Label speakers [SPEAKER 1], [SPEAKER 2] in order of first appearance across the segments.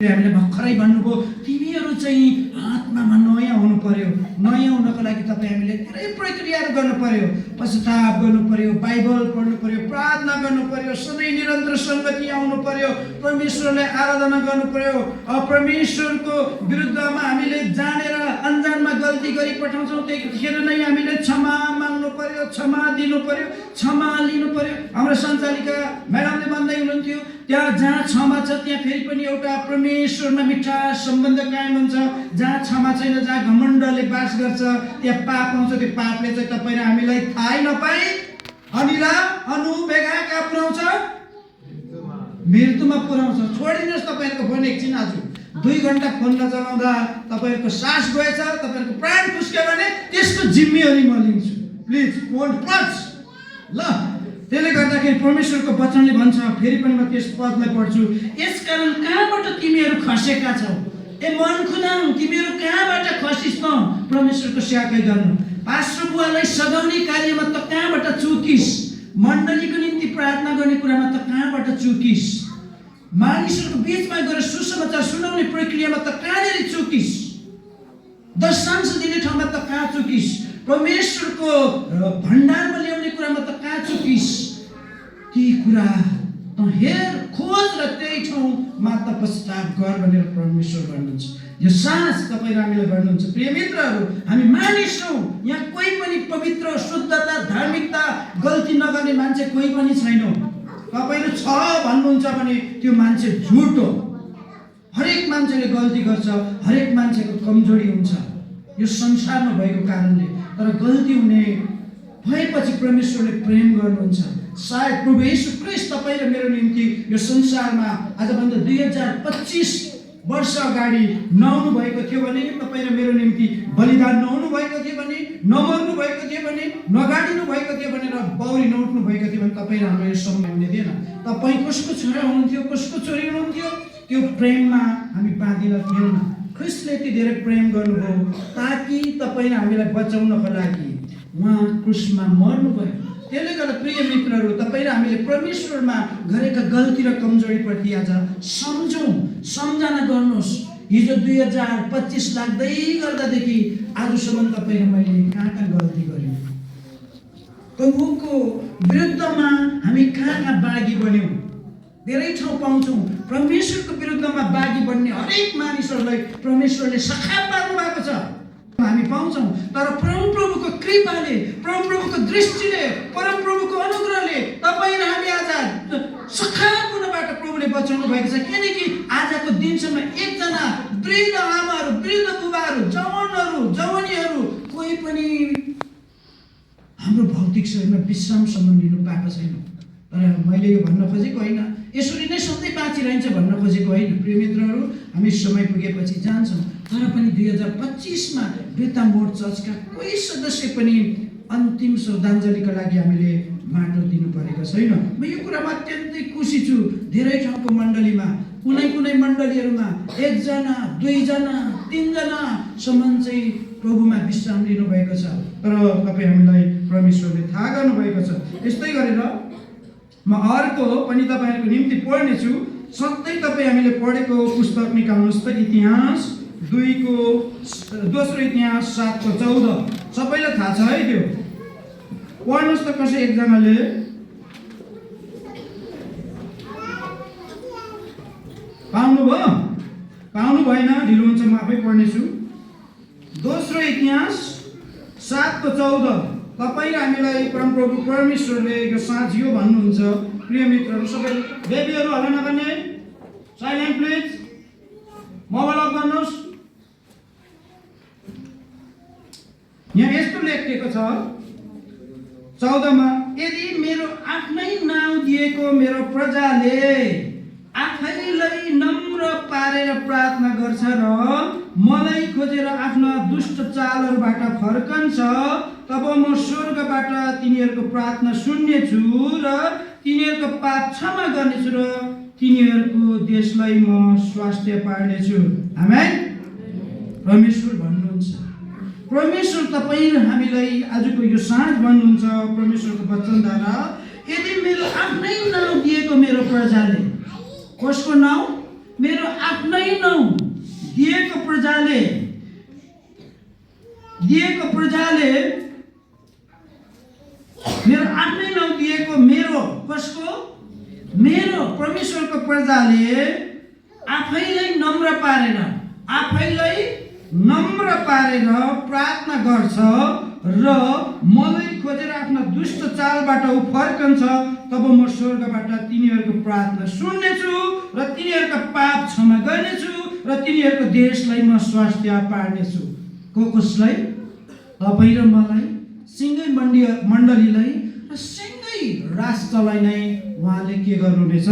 [SPEAKER 1] हामीले भर्खरै भन्नुभयो तिमीहरू चाहिँ आत्मामा नयाँ हुनु पर्यो। नयाँ हुनको लागि तपाईँ हामीले धेरै प्रक्रियाहरू गर्नु पर्यो। पश्चाताप गर्नु पर्यो, बाइबल पढ्नु पर्यो, प्रार्थना गर्नु पर्यो, सधैँ निरन्तर सङ्गति आउनु पर्यो, परमेश्वरलाई आराधना गर्नु पर्यो। परमेश्वरको विरुद्धमा हामीले जानेर अनजानमा गल्ती गरी पठाउँछौँ, त्यतिखेर नै हामीले क्षमा माग्नु पर्यो, क्षमा दिनु पर्यो, क्षमा लिनु पर्यो। हाम्रो सञ्चालिका म्याडमले भन्दै हुनुहुन्थ्यो त्यहाँ जहाँ क्षमा छ त्यहाँ फेरि पनि एउटा परमेश्वरमा मिठा सम्बन्ध कायम हुन्छ। जहाँ क्षमा छैन, जहाँ घमण्डले बास गर्छ, त्यहाँ पाप आउँछ। त्यो पापले चाहिँ तपाईँ र हामीलाई थाहै नपाई अनिला अनुबेघाका पुर्याउँछ, मृत्युमा पुर्याउँछ। छोडिदिनुहोस् तपाईँहरूको फोन एकछिन। आज 2 घन्टा फोन नचलाउँदा तपाईँहरूको सास गएछ, तपाईँहरूको प्राण खुस्क्यो भने त्यसको जिम्मेवारी म लिन्छु। प्लिज फोन टच ल। त्यसले गर्दाखेरि परमेश्वरको वचनले भन्छ, फेरि पनि म त्यस पदलाई पढ्छु, यसकारण कहाँबाट तिमीहरू खसेका छौ ए मन खुदाम, तिमीहरू कहाँबाट खसिस् न परमेश्वरको सेवाकै गर्नु। पास्टर बुवालाई सघाउने कार्यमा त कहाँबाट चुकिस्, मण्डलीको निम्ति प्रार्थना गर्ने कुरामा त कहाँबाट चुकिस्, मानिसहरूको बिचमा गएर सुसमाचार सुनाउने प्रक्रियामा त कहाँनिर चुकिस्, दशांश दिने ठाउँमा त कहाँ चुकिस्, परमेश्वरको भण्डारमा ल्याउने कुरामा त कहाँ चुकिस्। ती कुरा त हेर, खोज र त्यही ठाउँमा त पश्चाताप गर भनेर परमेश्वर भन्नुहुन्छ। यो सास तपाईँ र हामीलाई भन्नुहुन्छ। प्रिय मित्रहरू, हामी मानिस हौँ। यहाँ कोही पनि पवित्र, शुद्धता, धार्मिकता, गल्ती नगर्ने मान्छे कोही पनि छैन। तपाईँले छ भन्नुहुन्छ भने त्यो मान्छे झुट हो। हरेक मान्छेले गल्ती गर्छ, हरेक मान्छेको कमजोरी हुन्छ यो संसारमा भएको कारणले। तर गल्ती हुने भएपछि परमेश्वरले प्रेम गर्नुहुन्छ। सायद प्रभु येशू ख्रीष्ट तपाईँ र मेरो निम्ति यो संसारमा आजभन्दा 2025 वर्ष अगाडि नआउनु भएको थियो भने, तपाईँ र मेरो निम्ति बलिदान नहुनु भएको थियो भने, नमर्नु भएको थियो भने, नगाडिनु भएको थियो भने, र बौरी नउठ्नु भएको थियो भने तपाईँ र हाम्रो यो समय हुने थिएन। तपाईँ कसको छोरा हुनुहुन्थ्यो, कसको छोरी हुनुहुन्थ्यो, त्यो प्रेममा हामी बाँधिन थिएनौँ। ख्रीष्टले यति धेरै प्रेम गर्नुभयो ताकि तपाईँ र हामीलाई बचाउनको लागि उहाँ क्रुसमा मर्नुभयो। त्यसले गर्दा प्रिय मित्रहरू, तपाईँ र हामीले परमेश्वरमा गरेका गल्ती र कमजोरीप्रति आज सम्झौँ, सम्झना गर्नुहोस्। हिजो 2025 लाग्दै गर्दादेखि आजसम्म तपाईँ र मैले कहाँ कहाँ गल्ती गऱ्यौँ, प्रभुको विरुद्धमा हामी कहाँ कहाँ बागी बन्यौँ। धेरै ठाउँ पाउँछौँ परमेश्वरको विरुद्धमा बागी बन्ने हरेक मानिसहरूलाई परमेश्वरले सखाप पार्नु भएको छ, हामी पाउँछौँ। तर परमप्रभुको कृपाले, परमप्रभुको दृष्टिले, परमप्रभुको अनुग्रहले तपाईँ र हामी आज सखाप हुनबाट प्रभुले बचाउनु भएको छ। किनकि आजको दिनसम्म एकजना वृद्ध आमाहरू, वृद्ध बुबाहरू, जवानहरू, जवानीहरू कोही पनि हाम्रो भौतिक शरीरमा विश्रामसम्म लिनु पाएको छैन। तर मैले यो भन्न खोजेको होइन, यसरी नै सधैँ बाँचिरहन्छ भन्न खोजेको होइन। प्रिय मित्रहरू, हामी समय पुगेपछि जान्छौँ। तर पनि 2025मा बेता मोड चर्चका कोही सदस्य पनि अन्तिम श्रद्धाञ्जलीका लागि हामीले माटो दिनु परेको छैन। म यो कुरामा अत्यन्तै खुसी छु। धेरै ठाउँको मण्डलीमा, कुनै कुनै मण्डलीहरूमा 1 जना, 2 जना, 3 जनासम्म चाहिँ प्रभुमा विश्राम लिनुभएको छ। तर तपाईँ हामीलाई परमेश्वरले थाहा गर्नुभएको छ। यस्तै गरेर म अर्को पनि तपाईँहरूको निम्ति पढ्नेछु। सधैँ तपाईँ हामीले पढेको पुस्तक निकाल्नुहोस् त, इतिहास 2को दोस्रो इतिहास 7को 14। सबैलाई थाहा छ है त्यो? पढ्नुहोस् त कसै एकजनाले। पाउनुभयो? पाउनु भएन, ढिलो हुन्छ, म आफै पढ्नेछु। दोस्रो इतिहास 7को 14। तपाईँ र हामीलाई परमप्रभु परमेश्वरले यो साँझ यो भन्नुहुन्छ। प्रिय मित्रहरू, सबै बेबीहरू हल्ला नगर्ने, साइलेन्ट प्लिज, मोबाइल अफ गर्नुहोस्। यहाँ यस्तो लेखिएको छ 14मा, यदि मेरो आफ्नै नाउँ दिएको मेरो प्रजाले आफैलाई नम्र पारेर प्रार्थना गर्छ र मलाई खोजेर आफ्ना दुष्ट चालहरूबाट फर्कन्छ, तब म स्वर्गबाट तिनीहरूको प्रार्थना सुन्नेछु र तिनीहरूको पाप क्षमा गर्नेछु र तिनीहरूको देशलाई म स्वास्थ्य पार्नेछु। आमेन। परमेश्वर भन्नुहुन्छ, परमेश्वर तपाईँ र हामीलाई आजको यो साँझ भन्नुहुन्छ परमेश्वरको वचनद्वारा, यदि मेरो आफ्नै नाउँ दिएको मेरो प्रजाले, कसको नाउँ? मेरो आफ्नै नाउँ दिएको प्रजाले मेरो आफ्नै नाउँ दिएको मेरो कसको मेरो परमेश्वरको प्रजाले आफैलाई नम्र पारेर प्रार्थना गर्छ र मलाई खोजेर आफ्ना दुष्ट चालबाट उ फर्कन्छ, तब म स्वर्गबाट तिनीहरूको प्रार्थना सुन्नेछु र तिनीहरूका पाप क्षमा गर्नेछु र तिनीहरूको देशलाई म स्वास्थ्य पार्नेछु। कसलाई? तपाईँ र मलाई, सिँगै मण्डलीलाई र सिँगै राष्ट्रलाई नै उहाँले के गर्नुहुनेछ?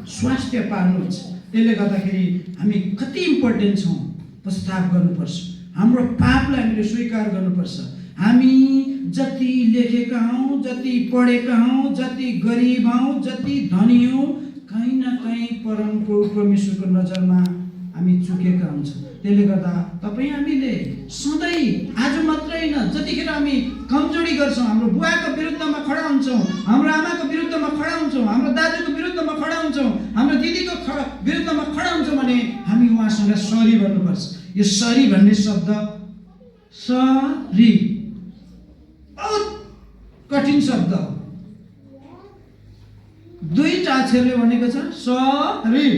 [SPEAKER 1] स्वास्थ्य पार्नुहुन्छ। त्यसले गर्दाखेरि हामी कति इम्पोर्टेन्ट छौँ, प्रस्ताव गर्नुपर्छ। हाम्रो पापलाई हामीले स्वीकार गर्नुपर्छ। हामी जति लेखेका हौँ, जति पढेका हौँ, जति गरिब हौँ, जति धनी हौँ, कहीँ न कहीँ परमप्रभु परमेश्वरको नजरमा हामी चुकेका हुन्छौँ। त्यसले गर्दा तपाईँ हामीले सधैँ, आज मात्रै होइन, जतिखेर हामी कमजोरी गर्छौँ, हाम्रो बुवाको विरुद्धमा खडा हुन्छौँ, हाम्रो आमाको विरुद्धमा खडा हुन्छौँ, हाम्रो दाजुको विरुद्धमा खडा हुन्छौँ, हाम्रो दिदीको विरुद्धमा खडा हुन्छौँ भने हामी उहाँसँग सरी भन्नुपर्छ। यो सरी भन्ने शब्द, सरी, बहुत कठिन शब्द हो। दुईटा अक्षरले भनेको छ सरी।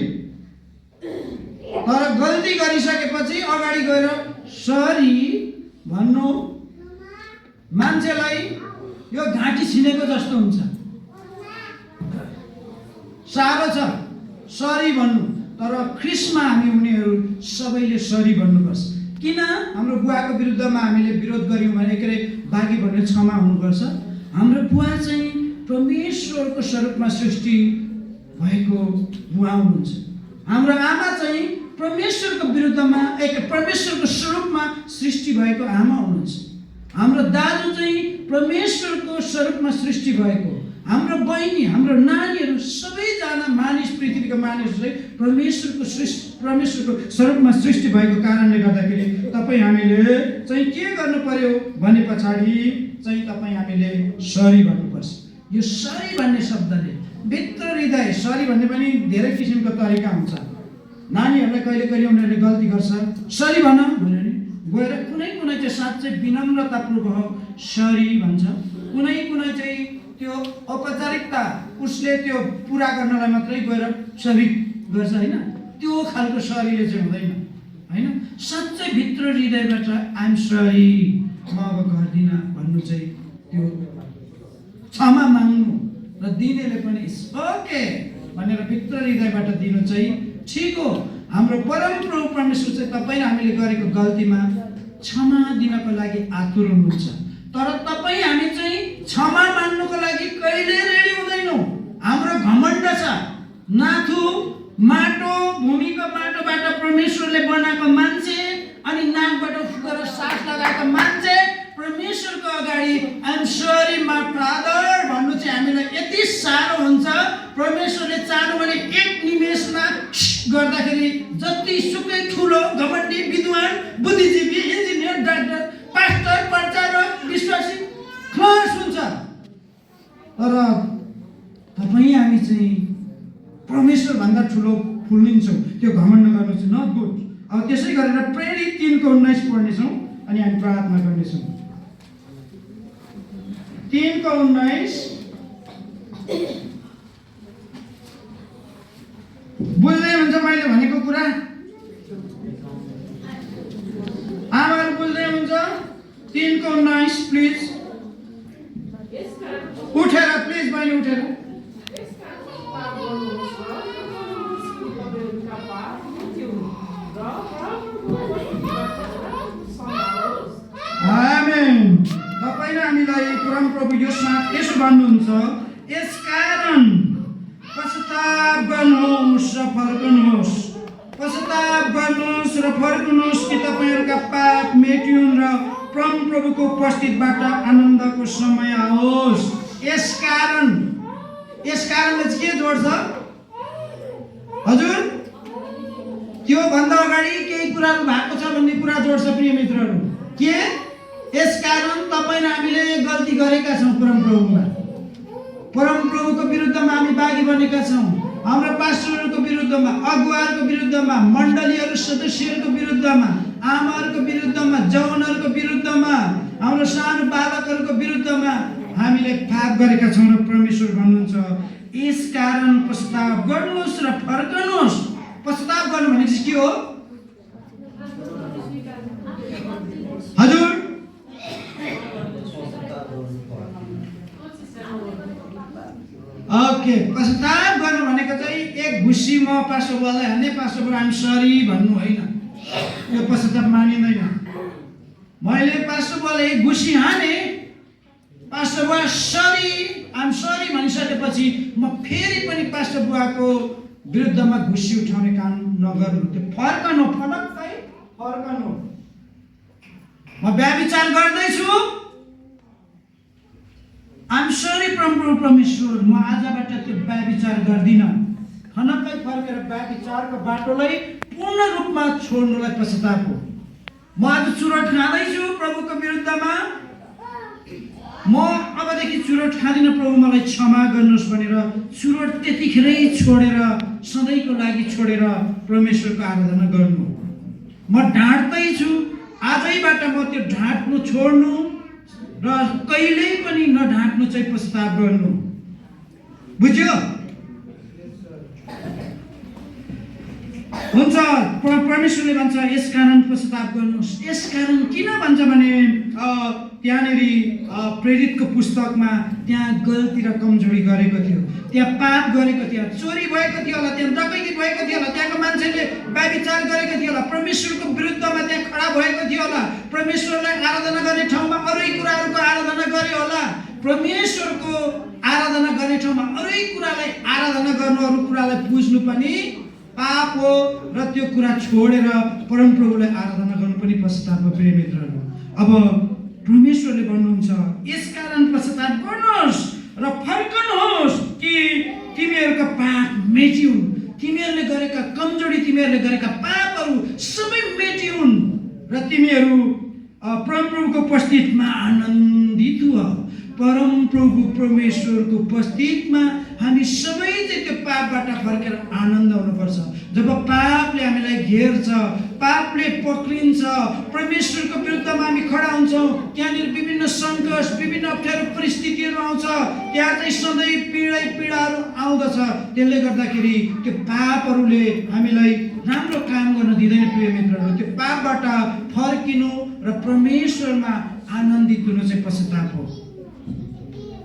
[SPEAKER 1] तर गल्ती गरिसकेपछि अगाडि गएर सरी भन्नु मान्छेलाई यो घाँटी छिनेको जस्तो हुन्छ, साह्रो छ सरी भन्नु। तर ख्रिस्टमा हामी उनीहरू सबैले सरी भन्नुपर्छ। किन? हाम्रो बुवाको विरुद्धमा हामीले विरोध गऱ्यौँ भने के अरे बाघी भनेर क्षमा हुनुपर्छ। हाम्रो बुवा चाहिँ परमेश्वरको स्वरूपमा सृष्टि भएको बुवा हुनुहुन्छ। हाम्रो आमा चाहिँ परमेश्वरको विरुद्धमा परमेश्वरको स्वरूपमा सृष्टि भएको आमा हुनुहुन्छ। हाम्रो दाजु चाहिँ परमेश्वरको स्वरूपमा सृष्टि भएको, हाम्रो बहिनी, हाम्रो नानीहरू सबैजना मानिस, पृथ्वीका मानिसहरू चाहिँ परमेश्वरको स्वरूपमा सृष्टि भएको कारणले गर्दाखेरि तपाईँ हामीले चाहिँ के गर्नु पर्यो भने पछाडि चाहिँ तपाईँ हामीले सरी भन्नुपर्छ। यो सरी भन्ने शब्दले भित्र हृदय, सरी भन्ने पनि धेरै किसिमको तरिका हुन्छ। नानीहरूलाई कहिले कहिले उनीहरूले गल्ती गर्छ, सरी भन भनेर गएर कुनै चाहिँ साँच्चै विनम्रतापूर्वक सरी भन्छ, कुनै चाहिँ त्यो औपचारिकता उसले त्यो पुरा गर्नलाई मात्रै गएर सरी गर्छ, होइन? त्यो खालको सरीले चाहिँ हुँदैन, होइन? साँच्चै भित्र हृदयबाट आइएम सरी, म अब गर्दिनँ भन्नु चाहिँ त्यो क्षमा माग्नु र दिनेले पनि ओके भनेर भित्र हृदयबाट दिनु चाहिँ ठिक हो। हाम्रो परमप्रभु परमेश्वर चाहिँ तपाईँ हामीले गरेको गल्तीमा क्षमा दिनको लागि आतुर हुनुहुन्छ। तर तपाईँ हामी चाहिँ क्षमा मान्नुको लागि कहिले रेडी हुँदैनौँ। हाम्रो घमण्ड छ, नाथु माटो, भूमिको माटोबाट परमेश्वरले बनाएको मान्छे अनि नाकबाट फुकेर सास लगाएको मान्छे परमेश्वरको अगाडि आइएम सरी माई फादर भन्नु चाहिँ हामीलाई यति साह्रो हुन्छ। परमेश्वरले चाहनु भने एक निमेषमा गर्दाखेरि जति सुकै ठुलो घमण्डी, विद्वान, बुद्धिजीवी, इन्जिनियर, डाक्टर, पास्टर, प्रचारक, विश्वासी खलास हुन्छ। तर तपाईँ हामी चाहिँ परमेश्वरभन्दा ठुलो फुल्लिन्छौँ, त्यो घमण्ड गर्नु चाहिँ नट गुड। अब त्यसै गरेर प्रेरित 3:19 पढ्नेछौँ अनि हामी प्रार्थना गर्नेछौँ। 3:19 बुझ्दै हुन्छ मैले भनेको कुरा? आमाहरू बुझ्दै हुन्छ? 3:19 प्लिज उठेर, प्लिज बहिनी उठेर। आमेन। तपाईले हामीलाई परमप्रभु यसो भन्नुहुन्छ, यसकारण पश्चाताप गर्नुहोस् र फर्कनुहोस्, पश्चाताप गर्नुहोस् र फर्कनुहोस् कि तपाईँहरूका पाप मेटिउन् र परमप्रभुको उपस्थितिबाट आनन्दको समय आओस्। यसकारणले चाहिँ के जोड्छ हजुर? त्यो भन्दा अगाडि केही कुराहरू भएको छ भन्ने कुरा जोड्छ प्रिय मित्रहरू। के? यसकारण तपाईँ र हामीले गल्ती गरेका छौँ, परमप्रभुको विरुद्धमा हामी बाघी बनेका छौँ, हाम्रो पास्टरहरूको विरुद्धमा, अगुवाहरूको विरुद्धमा, मण्डलीहरू सदस्यहरूको विरुद्धमा, आमाहरूको विरुद्धमा, जवानहरूको विरुद्धमा, हाम्रो सानो बालकहरूको विरुद्धमा हामीले पाप गरेका छौँ र परमेश्वर भन्नुहुन्छ यसकारण पश्चाताप गर्नुहोस् र फर्कनुहोस्। पश्चाताप गर्नु भनेको चाहिँ के हो? हजुर, ओके, पश्चाताप गर्नु भनेको चाहिँ एक घुसी म पास्टर बुवालाई हान्ने, पास्टर बुवा आइम सरी भन्नु होइन। यो पश्चाताप मानिँदैन। मैले पास्टर बुवालाई एक घुसी हाने, पास्टर बुवा सरी आइम सरी भनिसकेपछि म फेरि पनि पास्टर बुवाको विरुद्धमा घुसी उठाउने काम नगर्नु। त्यो फर्कनु, फटक्कै फर्कनु। म व्यभिचार गर्दैछु, आइम सरी परमप्रभु परमेश्वर, म आजबाट त्यो व्यभिचार गर्दिनँ। फनक्कै फर्केर व्यभिचारको बाटोलाई पूर्ण रूपमा छोड्नुलाई पश्चाताप हो। म आज चुरोट खाँदैछु प्रभुको विरुद्धमा, म अबदेखि चुरोट खाँदिनँ, प्रभु मलाई क्षमा गर्नुहोस् भनेर चुरोट त्यतिखेरै छोडेर सधैँको लागि छोडेर परमेश्वरको आराधना गर्नु। म ढाँट्दैछु, आजैबाट म त्यो ढाँट्नु छोड्नु र कहिल्यै पनि नढाँट्नु चाहिँ पश्चाताप गर्नु। बुझ्यो? हुन्छ। परमेश्वरले भन्छ यसकारण पश्चाताप गर्नुहोस्। यसकारण किन भन्छ भने त्यहाँनेरि प्रेरितको पुस्तकमा त्यहाँ गल्ती र कमजोरी गरेको थियो, त्यहाँ पाप गरेको थियो, चोरी भएको थियो होला, त्यहाँ डकैती भएको थियो होला, त्यहाँको मान्छेले व्यभिचार गरेको थियो होला, परमेश्वरको विरुद्धमा त्यहाँ खडा भएको थियो होला, परमेश्वरलाई आराधना गर्ने ठाउँमा अरू कुराहरूको आराधना गरे होला, परमेश्वरको आराधना गर्ने ठाउँमा अरू कुरालाई आराधना गर्नु, अरू कुरालाई पुज्नु पनि पाप हो र त्यो कुरा छोडेर परमप्रभुलाई आराधना गर्नु पनि पश्चाताप हो। प्रिय मित्रहरू, अब परमेश्वरले भन्नुहुन्छ यसकारण पश्चाताप गर्नुहोस् र फर्कनुहोस् कि तिमीहरूको पाप मेटिउन्, तिमीहरूले गरेका कमजोरी, तिमीहरूले गरेका पापहरू सबै मेटिउन् र तिमीहरू परमप्रभुको उपस्थितिमा आनन्दित हो। परमप्रभु परमेश्वरको उपस्थितिमा हामी सबै चाहिँ त्यो पापबाट फर्केर आनन्द हुनुपर्छ। जब पापले हामीलाई घेर्छ, पापले पक्रिन्छ, परमेश्वरको विरुद्धमा हामी खडा हुन्छौँ, त्यहाँनिर विभिन्न सङ्कट, विभिन्न अप्ठ्यारो परिस्थितिहरू आउँछ, त्यहाँ चाहिँ सधैँ पीडाहरू आउँदछ। त्यसले गर्दाखेरि त्यो पापहरूले हामीलाई राम्रो काम गर्न दिँदैन। प्रिय मित्रहरू, त्यो पापबाट फर्किनु र परमेश्वरमा आनन्दित हुनु चाहिँ पश्चाताप हो।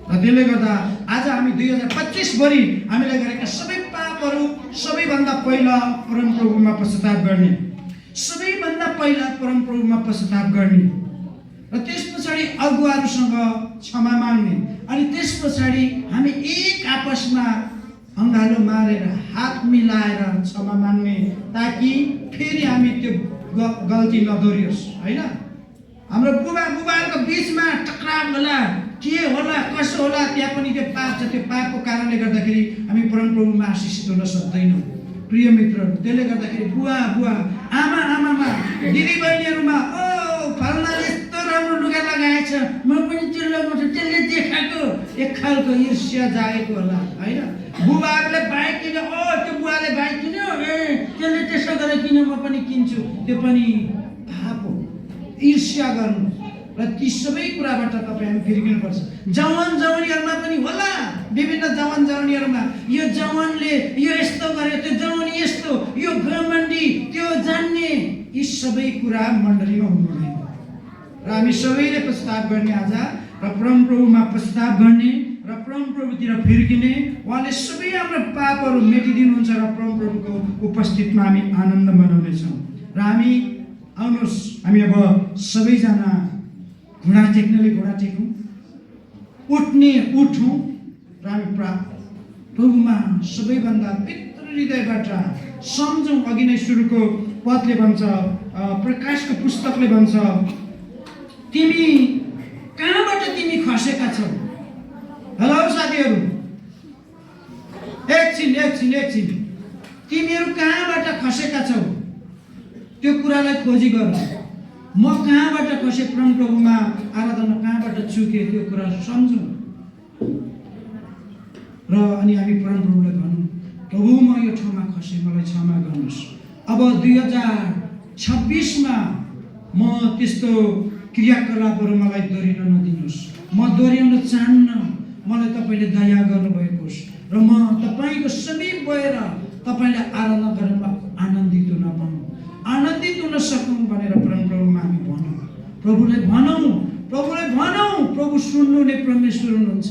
[SPEAKER 1] र त्यसले गर्दा आज हामी 2025 भरि हामीले गरेका सबै पापहरू सबैभन्दा पहिला परमप्रभुमा पश्चाताप गर्ने, सबैभन्दा पहिला परमप्रभुमा पश्चाताप गर्ने र त्यस पछाडि अगुवाहरूसँग क्षमा माग्ने, अनि त्यस पछाडि हामी एक आपसमा अँगालो मारेर हात मिलाएर क्षमा माग्ने, ताकि फेरि हामी त्यो गल्ती नदोहोरियोस्। होइन, हाम्रो बुबाहरूको बिचमा टक्राव होला, के होला, कसो होला, त्यहाँ पनि त्यो पाप छ। त्यो पापको कारणले गर्दाखेरि हामी परमप्रभुमा आशिषित हुन सक्दैनौँ। प्रिय मित्रहरू, त्यसले गर्दाखेरि बुवा आमामा, दिदी बहिनीहरूमा फल्नाले यस्तो राम्रो लुगा लगाएछ, म पनि त्यो लगाउँछु, त्यसले देखाएको एक खालको ईर्ष्या जागेको होला। होइन, बुबाहरूले बाइक किन्यो, त्यो बुवाले बाइक किन्यो, त्यसले त्यसो गरेर किन्यो, म पनि किन्छु, त्यो पनि पाप हो। ईर्ष्या गर्नु र ती सबै कुराबाट तपाईँ हामी फिर्किनुपर्छ। जवानीहरूमा पनि होला, विभिन्न जवानीहरूमा यो जवानले यो यस्तो गर्यो, त्यो जवानी यस्तो, यो घमण्डी, त्यो जान्ने, यी सबै कुरा मण्डलीमा हुनुहुँदैन। र हामी सबैले पश्चाताप गर्ने आज, र परमप्रभुमा पश्चाताप गर्ने र परमप्रभुतिर फिर्किने। उहाँले सबै हाम्रो पापहरू मेटिदिनुहुन्छ र परमप्रभुको उपस्थितिमा हामी आनन्द मनाउनेछौँ। र हामी आउनुहोस्, हामी अब सबैजना घुँडा टेक्नेले घुँडा टेकौँ, उठौँ र हामी प्रभुमा सबैभन्दा भित्र हृदयबाट सम्झौँ। अघि नै सुरुको पदले भन्छ, प्रकाशको पुस्तकले भन्छ, तिमी कहाँबाट तिमी खसेका छौ। हेलो साथीहरू, एकछिन, तिमीहरू कहाँबाट खसेका छौ त्यो कुरालाई खोजी गर। म कहाँबाट खसे, परमप्रभुमा आराधना कहाँबाट चुके, त्यो कुरा सम्झौँ र अनि हामी परमप्रभुलाई भनौँ प्रभु म यो ठाउँमा खसेँ, मलाई क्षमा गर्नुहोस्। अब 2026 मा म त्यस्तो क्रियाकलापहरू मलाई दोहोरिन नदिनुहोस्। म दोहोऱ्याउन चाहन्न। मलाई तपाईँले दया गर्नुभएको होस् र म तपाईँको समीप गएर तपाईँलाई आराधना गरेर आनन्दित हुन पाऊँ, आनन्दित हुन सकौँ भनेर परमप्रभुमा हामी भनौँ। प्रभुलाई भनौँ। प्रभु सुन्नुहुने परमेश्वर हुनुहुन्छ।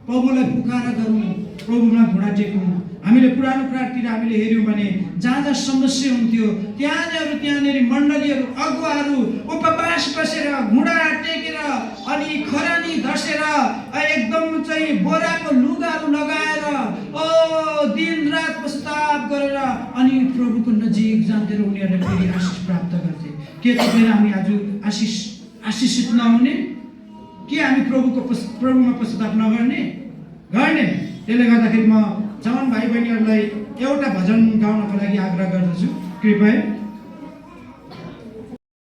[SPEAKER 1] प्रभुलाई पुकारा गरौँ, प्रभुमा घुँडा टेकौँ। हामीले पुरानो कालतिर हामीले हेऱ्यौँ भने जहाँ समस्या हुन्थ्यो त्यहाँनिर मण्डलीहरू अगुवाहरू उपवास बसेर घुँडा टेकेर अनि खरानी धसेर एकदम चाहिँ बोराको लुगाहरू लगाएर दिन रात प्रस्ताव गरेर अनि प्रभुको नजिक जाँदै उनीहरूले फेरि आशिष प्राप्त गर्थे। के तपाईँ हामी आज आशिषित नहुने? के हामी प्रभुमा प्रस्ताव नगर्ने? त्यसले गर्दाखेरि म जवान भाइ बहिनीहरूलाई एउटा भजन गाउनको लागि आग्रह गर्दछु। कृपया